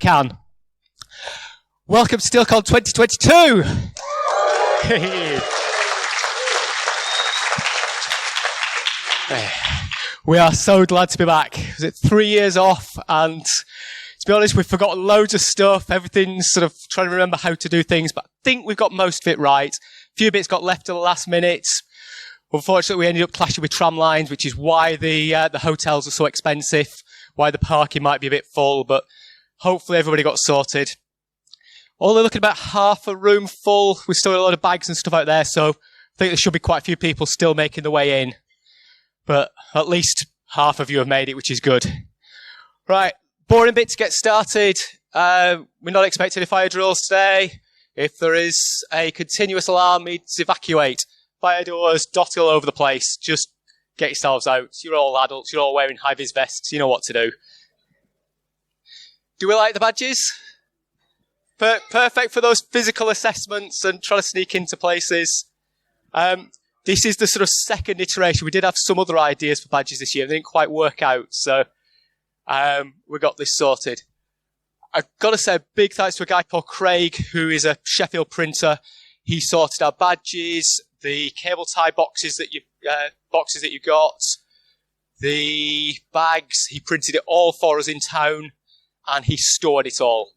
Can. Welcome to SteelCon 2022! We are so glad to be back. Was it 3 years off? And to be honest, we've forgotten loads of stuff. Everything's sort of trying to remember how to do things, but I think we've got most of it right. A few bits got left at the last minute. Unfortunately, we ended up clashing with tram lines, which is why the hotels are so expensive, why the parking might be a bit full, but hopefully everybody got sorted. Only looking about half a room full. We've still got a lot of bags and stuff out there, so I think there should be quite a few people still making the way in. But at least half of you have made it, which is good. Right, boring bit to get started. We're not expecting any fire drills today. If there is a continuous alarm, needs evacuate. Fire doors dotted all over the place. Just get yourselves out. You're all adults. You're all wearing high-vis vests. You know what to do. Do we like the badges? Perfect for those physical assessments and trying to sneak into places. This is the sort of second iteration. We did have some other ideas for badges this year. They didn't quite work out, so we got this sorted. I've got to say a big thanks to a guy called Craig, who is a Sheffield printer. He sorted our badges, the cable tie boxes that you got, the bags. He printed it all for us in town, and he stored it all.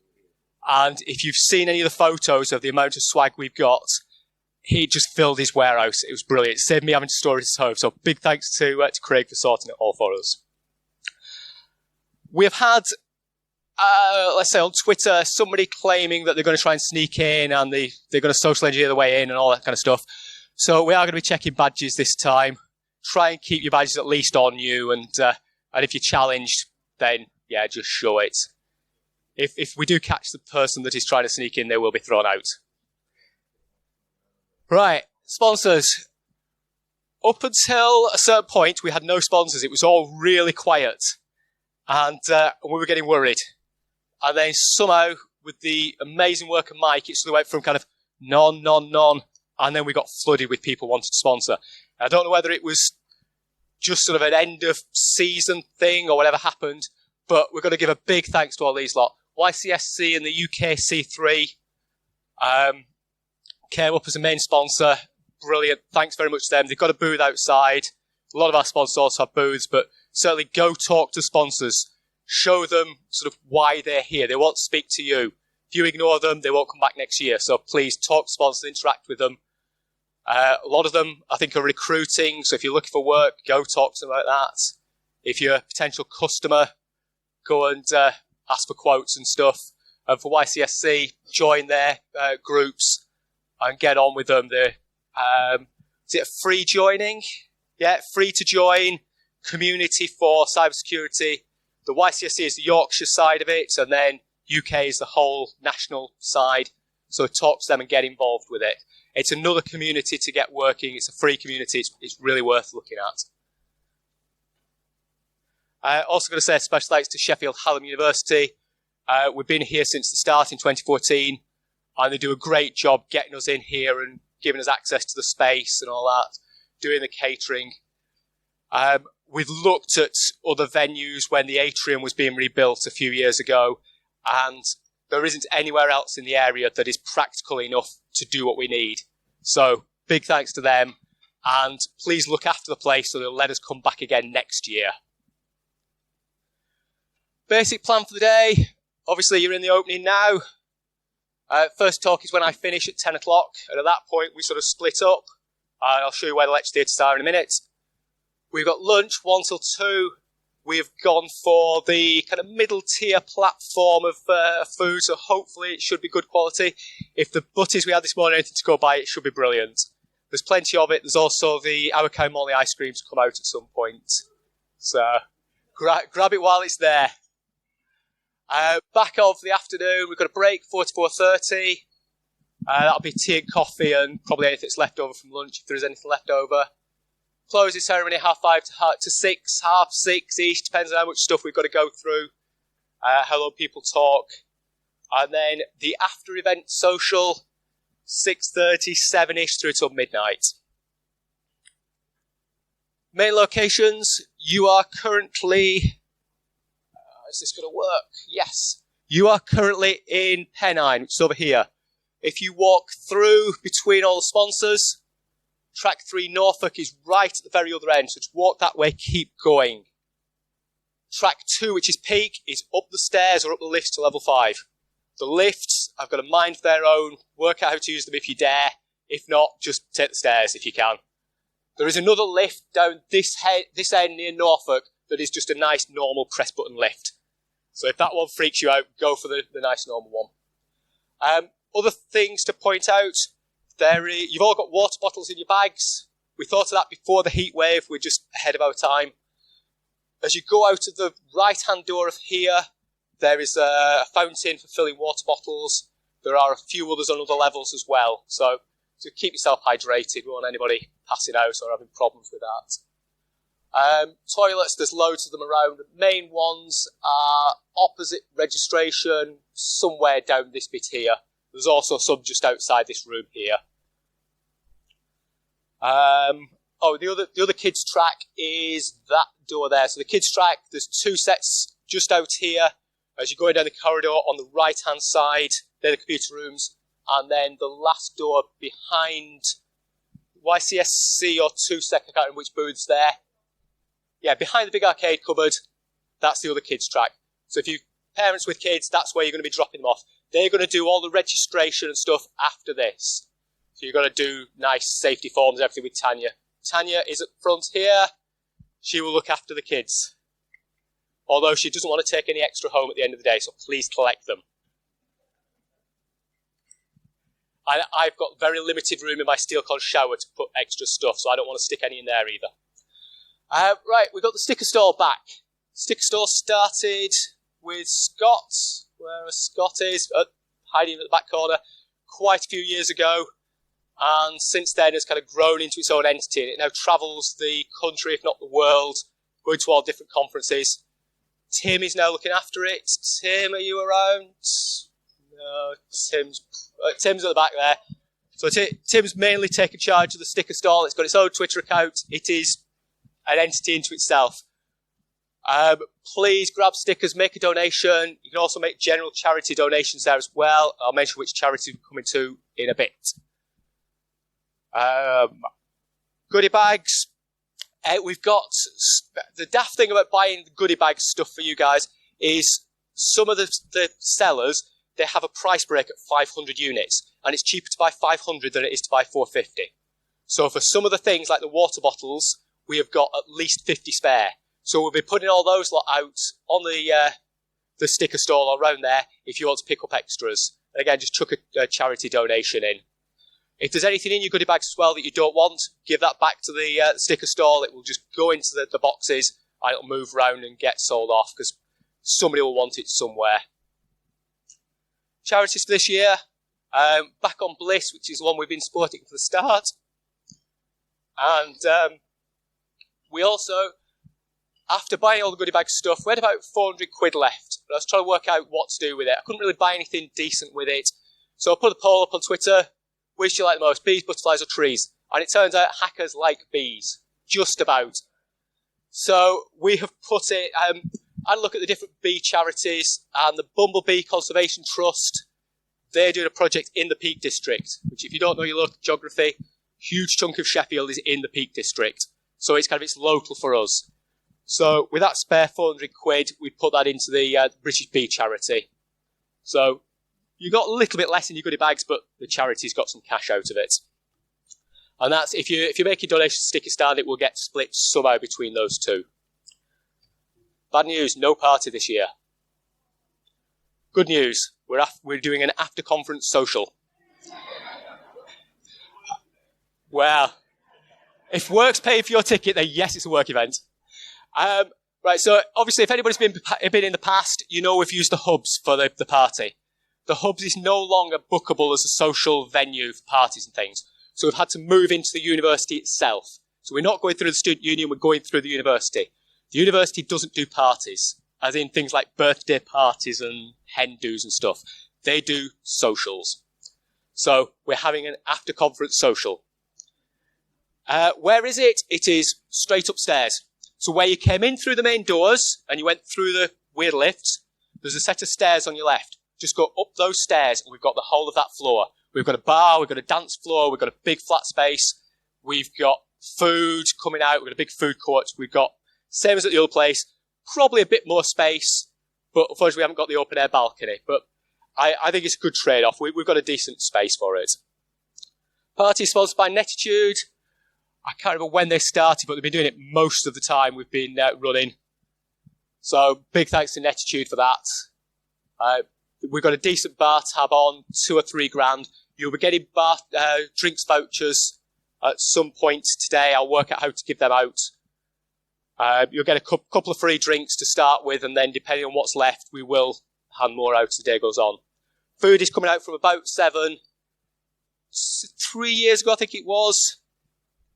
And if you've seen any of the photos of the amount of swag we've got, he just filled his warehouse. It was brilliant. It saved me having to store it at home. So big thanks to Craig for sorting it all for us. We've had, let's say on Twitter, somebody claiming that they're going to try and sneak in and they're going to social engineer the way in and all that kind of stuff. So we are going to be checking badges this time. Try and keep your badges at least on you. And if you're challenged, then, yeah, just show it. If we do catch the person that is trying to sneak in, they will be thrown out. Right, sponsors. Up until a certain point, we had no sponsors. It was all really quiet. And we were getting worried. And then somehow, with the amazing work of Mike, it sort of went from kind of none, and then we got flooded with people wanting to sponsor. I don't know whether it was just sort of an end of season thing or whatever happened, but we're going to give a big thanks to all these lot. YCSC and the UK C3 came up as a main sponsor. Brilliant. Thanks very much to them. They've got a booth outside. A lot of our sponsors also have booths, but certainly go talk to sponsors. Show them sort of why they're here. They won't speak to you. If you ignore them, they won't come back next year. So please talk to sponsors, interact with them. A lot of them, I think, are recruiting. So if you're looking for work, go talk to them about that. If you're a potential customer, go and ask for quotes and stuff. And for YCSC, join their groups and get on with them. Is it free joining? Yeah, free to join. Community for cybersecurity. The YCSC is the Yorkshire side of it, and then UK is the whole national side. So talk to them and get involved with it. It's another community to get working. It's a free community. It's really worth looking at. Also going to say a special thanks to Sheffield Hallam University. We've been here since the start in 2014, and they do a great job getting us in here and giving us access to the space and all that, doing the catering. We've looked at other venues when the atrium was being rebuilt a few years ago, and there isn't anywhere else in the area that is practical enough to do what we need. So big thanks to them, and please look after the place so they'll let us come back again next year. Basic plan for the day. Obviously, you're in the opening now. First talk is when I finish at 10 o'clock, and at that point, we sort of split up. I'll show you where the lecture theatres are in a minute. We've got lunch, 1 till 2. We've gone for the kind of middle tier platform of food, so hopefully it should be good quality. If the butties we had this morning are anything to go by, it should be brilliant. There's plenty of it. There's also the Our Molly ice cream to come out at some point. So grab it while it's there. Back of the afternoon, we've got a break, 4 to 4:30. That'll be tea and coffee and probably anything that's left over from lunch, if there is anything left over. Closing ceremony, 5:30 to 6, 6:30-ish, depends on how much stuff we've got to go through, how long people talk. And then the after-event social, 6:30, 7-ish through till midnight. Main locations, you are currently... is this going to work? Yes. You are currently in Pennine, which is over here. If you walk through between all the sponsors, track 3 Norfolk is right at the very other end, so just walk that way, keep going. Track 2, which is Peak, is up the stairs or up the lift to level 5. The lifts, I've got a mind of their own, work out how to use them if you dare. If not, just take the stairs if you can. There is another lift down this end near Norfolk that is just a nice normal press button lift. So if that one freaks you out, go for the nice normal one. Other things to point out, you've all got water bottles in your bags. We thought of that before the heat wave, we're just ahead of our time. As you go out of the right-hand door of here, there is a fountain for filling water bottles. There are a few others on other levels as well. So to keep yourself hydrated, we don't want anybody passing out or having problems with that. Toilets, there's loads of them around. The main ones are opposite registration, somewhere down this bit here. There's also some just outside this room here. The other kids track is that door there. So the kids track, there's 2 sets just out here. As you're going down the corridor on the right-hand side, they're the computer rooms. And then the last door behind YCSC or 2sec, I can't remember which booth's there. Yeah, behind the big arcade cupboard, that's the other kids track. So if you parents with kids, that's where you're going to be dropping them off. They're going to do all the registration and stuff after this. So you're going to do nice safety forms, everything with Tanya. Tanya is at front here. She will look after the kids. Although she doesn't want to take any extra home at the end of the day, so please collect them. I've got very limited room in my SteelCon shower to put extra stuff, so I don't want to stick any in there either. Right, we've got the sticker store back. Sticker store started with Scott, where Scott is, hiding in the back corner, quite a few years ago. And since then has kind of grown into its own entity. And it now travels the country, if not the world, going to all different conferences. Tim is now looking after it. Tim, are you around? No, Tim's at the back there. So Tim's mainly taken charge of the sticker stall. It's got its own Twitter account. It is an entity into itself. Please grab stickers, make a donation. You can also make general charity donations there as well. I'll mention which charity we're coming to in a bit. Goodie bags. We've got the daft thing about buying the goodie bag stuff for you guys is some of the sellers, they have a price break at 500 units, and it's cheaper to buy 500 than it is to buy 450. So for some of the things like the water bottles, we have got at least 50 spare. So we'll be putting all those lot out on the sticker stall or around there if you want to pick up extras. And again, just chuck a charity donation in. If there's anything in your goodie bags as well that you don't want, give that back to the sticker stall. It will just go into the boxes and it'll move around and get sold off because somebody will want it somewhere. Charities for this year, back on Bliss, which is the one we've been supporting from the start. And we also, after buying all the goodie bag stuff, we had about 400 quid left. But I was trying to work out what to do with it. I couldn't really buy anything decent with it. So I put a poll up on Twitter. Which do you like the most, bees, butterflies or trees? And it turns out hackers like bees. Just about. So we have put it, I look at the different bee charities, and the Bumblebee Conservation Trust, they're doing a project in the Peak District, which if you don't know your local geography, huge chunk of Sheffield is in the Peak District. So it's kind of, it's local for us. So with that spare 400 quid, we put that into the British Bee Charity. So you got a little bit less in your goodie bags, but the charity's got some cash out of it. And that's, if you make a donation to Sticky Stand, it will get split somehow between those two. Bad news, no party this year. Good news, we're doing an after-conference social. Well, if work's paying for your ticket, then yes, it's a work event. Right, so obviously if anybody's been in the past, you know we've used the hubs for the party. The hubs is no longer bookable as a social venue for parties and things. So we've had to move into the university itself. So we're not going through the student union, we're going through the university. The university doesn't do parties, as in things like birthday parties and hen do's and stuff. They do socials. So we're having an after-conference social. Where is it? It is straight upstairs. So where you came in through the main doors, and you went through the weird lifts, there's a set of stairs on your left. Just go up those stairs and we've got the whole of that floor. We've got a bar, we've got a dance floor, we've got a big flat space, we've got food coming out, we've got a big food court, we've got, same as at the other place, probably a bit more space, but unfortunately we haven't got the open air balcony. But I think it's a good trade-off. We've got a decent space for it. Party is sponsored by Netitude. I can't remember when they started, but they've been doing it most of the time we've been running. So big thanks to Netitude for that. We've got a decent bar tab on, $2 or $3 grand. You'll be getting drinks vouchers at some point today. I'll work out how to give them out. You'll get a couple of free drinks to start with, and then depending on what's left, we will hand more out as the day goes on. Food is coming out from about 3 years ago, I think it was.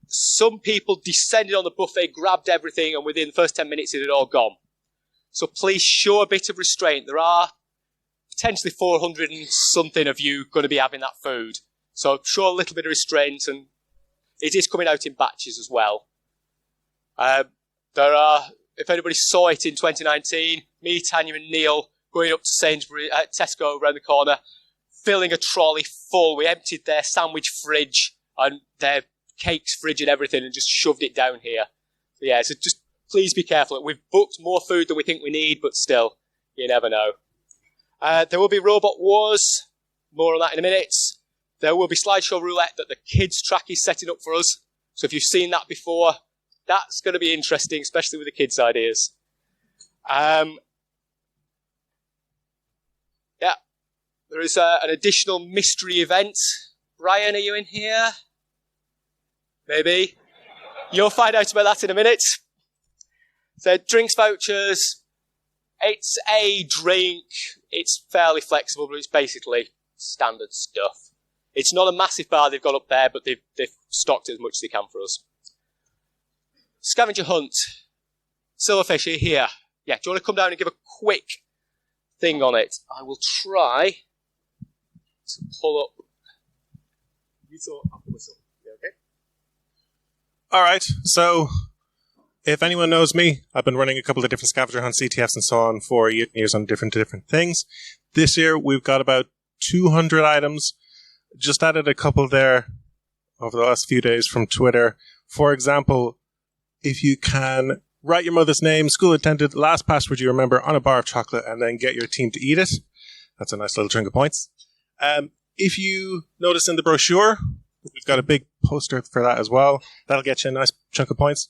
Some people descended on the buffet, grabbed everything, and within the first 10 minutes it had all gone. So please show a bit of restraint. There are potentially 400 and something of you going to be having that food. So show a little bit of restraint, and it is coming out in batches as well. There are, if anybody saw it in 2019, me, Tanya and Neil going up to Sainsbury, Tesco around the corner, filling a trolley full. We emptied their sandwich fridge and their cakes fridge and everything and just shoved it down here. So yeah, so just please be careful. We've booked more food than we think we need, but still, you never know. There will be Robot Wars. More on that in a minute. There will be Slideshow Roulette that the kids track is setting up for us. So if you've seen that before, that's going to be interesting, especially with the kids' ideas. Yeah, there is an additional mystery event. Ryan, are you in here? Maybe. You'll find out about that in a minute. So drinks vouchers. It's a drink. It's fairly flexible, but it's basically standard stuff. It's not a massive bar they've got up there, but they've stocked it as much as they can for us. Scavenger Hunt. Silverfish, are you here? Yeah, do you want to come down and give a quick thing on it? I will try to pull up. You saw, I'll pull this up. Yeah, okay? All right, so if anyone knows me, I've been running a couple of different Scavenger Hunt CTFs and so on for years on different things. This year, we've got about 200 items. Just added a couple there over the last few days from Twitter. For example, if you can write your mother's name, school attended, last password you remember on a bar of chocolate, and then get your team to eat it. That's a nice little chunk of points. If you notice in the brochure, we've got a big poster for that as well. That'll get you a nice chunk of points.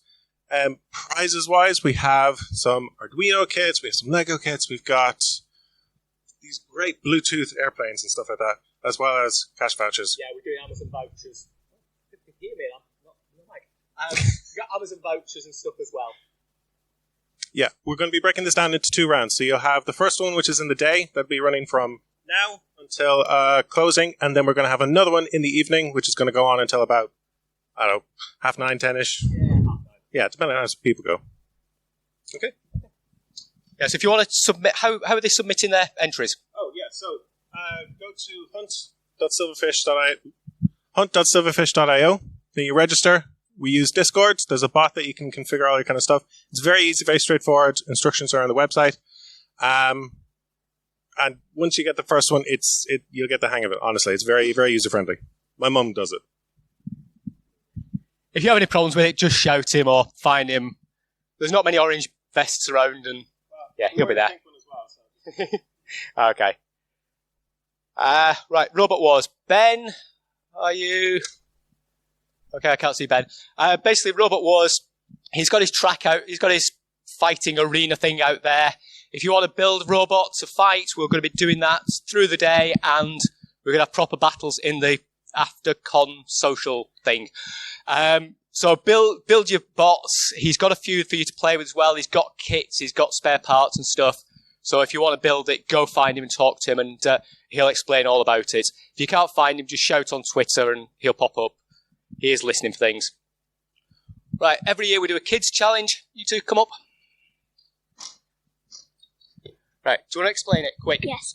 Prizes-wise, we have some Arduino kits, we have some Lego kits, we've got these great Bluetooth airplanes and stuff like that, as well as cash vouchers. Yeah, we're doing Amazon vouchers. You can hear me, I'm not like. We've got Amazon vouchers and stuff as well. Yeah, we're going to be breaking this down into 2 rounds. So you'll have the first one, which is in the day, that'll be running from now until closing, and then we're going to have another one in the evening, which is going to go on until about, 9:30, 10-ish. Yeah, 9:30. Yeah, depending on how people go. Okay. Yes, if you want to submit, how are they submitting their entries? Oh, yeah, so go to hunt.silverfish.io. Then you register. We use Discord. There's a bot that you can configure all that kind of stuff. It's very easy, very straightforward. Instructions are on the website. And once you get the first one, you'll get the hang of it, honestly. It's very, very user-friendly. My mum does it. If you have any problems with it, just shout him or find him. There's not many orange vests around, and yeah, he'll be there. Okay. Right, Robot Wars. Ben, are you... Okay, I can't see Ben. Basically, Robot Wars, he's got his track out, he's got his fighting arena thing out there. If you want to build robots to fight, we're going to be doing that through the day, and we're going to have proper battles in the after-con social thing. So build your bots. He's got a few for you to play with as well. He's got kits, he's got spare parts and stuff. So if you want to build it, go find him and talk to him, and he'll explain all about it. If you can't find him, just shout on Twitter and he'll pop up. He is listening for things. Right, every year we do a kids challenge. You two come up. Right, do you want to explain it quick? Yes.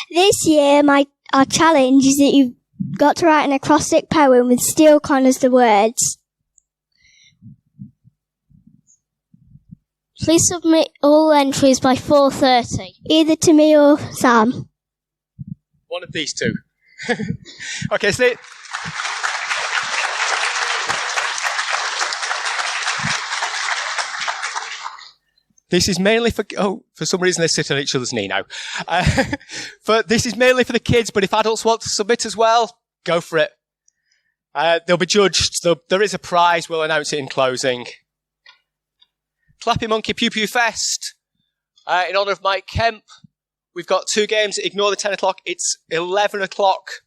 This year, our challenge is that you've got to write an acrostic poem with SteelCon as the words. Please submit all entries by 4:30. Either to me or Sam. One of these two. Okay, so this is mainly for... Oh, for some reason they sit on each other's knee now. But this is mainly for the kids, but if adults want to submit as well, go for it. They'll be judged. There is a prize. We'll announce it in closing. Clappy Monkey Pew Pew Fest. In honour of Mike Kemp, we've got 2 games. Ignore the 10 o'clock. It's 11 o'clock.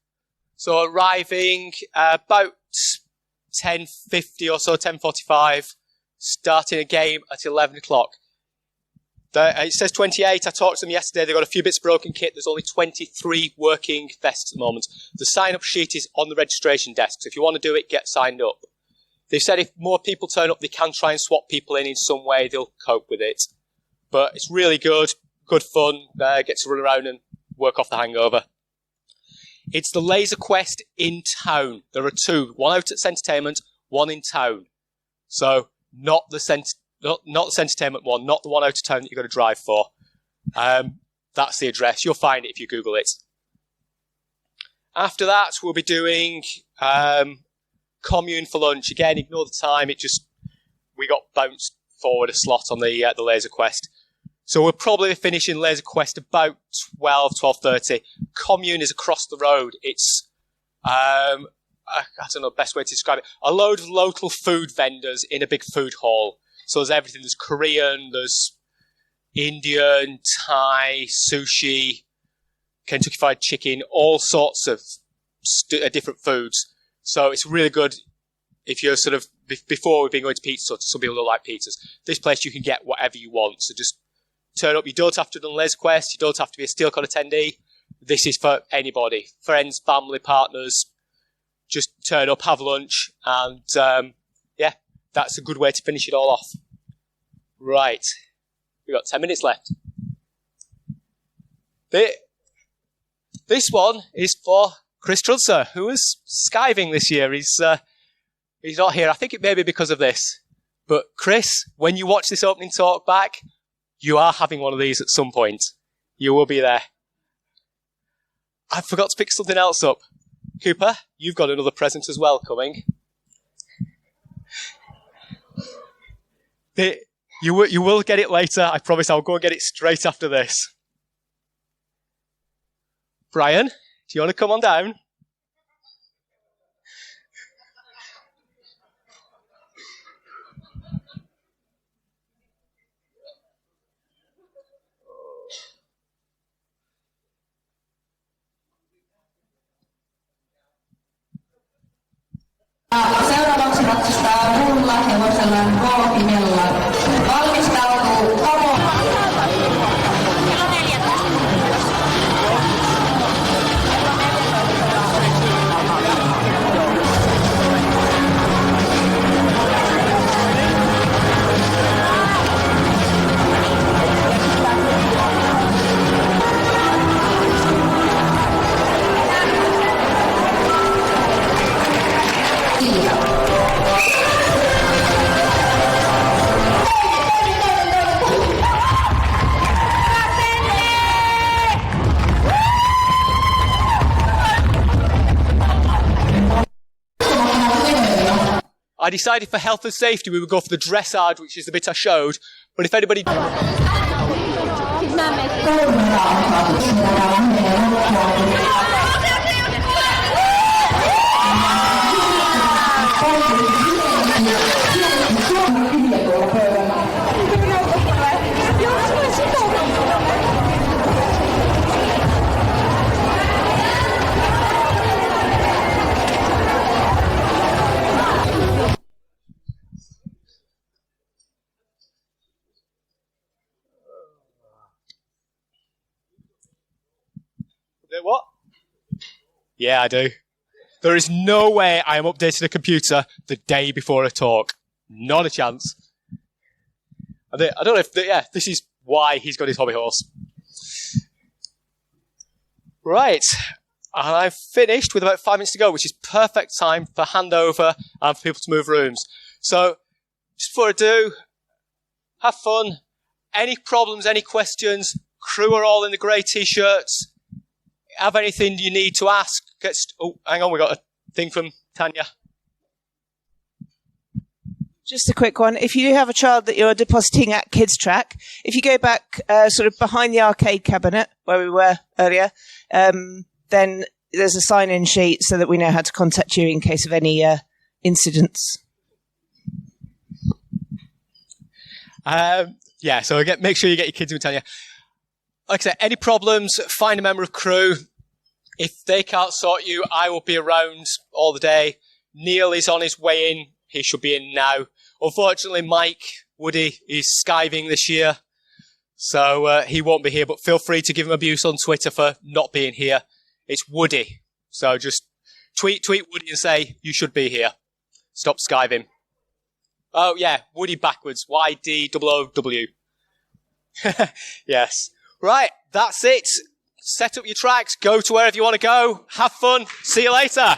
So arriving about 10:50 or so, 10:45. Starting a game at 11 o'clock. It says 28. I talked to them yesterday. They've got a few bits of broken kit. There's only 23 working vests at the moment. The sign-up sheet is on the registration desk. So if you want to do it, get signed up. They've said if more people turn up, they can try and swap people in some way. They'll cope with it. But it's really good. Good fun. Get to run around and work off the hangover. It's the Laser Quest in town. There are 2. One out at Centertainment, one in town. So not the Centertainment one, not the one out of town that you're going to drive for. That's the address. You'll find it if you Google it. After that, we'll be doing commune for lunch. Again, ignore the time. We got bounced forward a slot on the Laser Quest. So we'll probably finish in Laser Quest about 12:30. Commune is across the road. It's I don't know the best way to describe it. A load of local food vendors in a big food hall. So there's everything. There's Korean, there's Indian, Thai, sushi, Kentucky Fried Chicken, all sorts of different foods. So it's really good if you're sort of, before we've been going to pizza, so some people don't like pizzas. This place you can get whatever you want. So just turn up. You don't have to do Laser Quest. You don't have to be a SteelCon attendee. This is for anybody. Friends, family, partners. Just turn up, have lunch, and that's a good way to finish it all off. Right. We've got 10 minutes left. This one is for Chris Trudser, who was skiving this year. He's not here. I think it may be because of this. But Chris, when you watch this opening talk back, you are having one of these at some point. You will be there. I forgot to pick something else up. Cooper, you've got another present as well coming. You will get it later. I promise I'll go and get it straight after this. Brian, do you want to come on down? Seuraavaksi ratsastaa rulla hevosella golfimella. Valmistautuu Homo. I decided for health and safety we would go for the dressage, which is the bit I showed. But if anybody... What? Yeah, I do. There is no way I am updating a computer the day before a talk. Not a chance. I don't know if... this is why he's got his hobby horse. Right. And I've finished with about 5 minutes to go, which is perfect time for handover and for people to move rooms. So, just before I do, have fun. any problems, any questions, crew are all in the grey T-shirts. Have anything you need to ask? Hang on, we got a thing from Tanya. Just a quick one. If you do have a child that you're depositing at Kids Track, if you go back sort of behind the arcade cabinet where we were earlier, then there's a sign-in sheet so that we know how to contact you in case of any incidents. So make sure you get your kids in, Tanya. Like I said, any problems, find a member of crew. If they can't sort you, I will be around all the day. Neil is on his way in. He should be in now. Unfortunately, Mike Woody is skiving this year, so he won't be here, but feel free to give him abuse on Twitter for not being here. It's Woody. So just tweet Woody and say, you should be here. Stop skiving. Oh, yeah, Woody backwards. YDOOW. Yes. Right, that's it. Set up your tracks. Go to wherever you want to go. Have fun. See you later.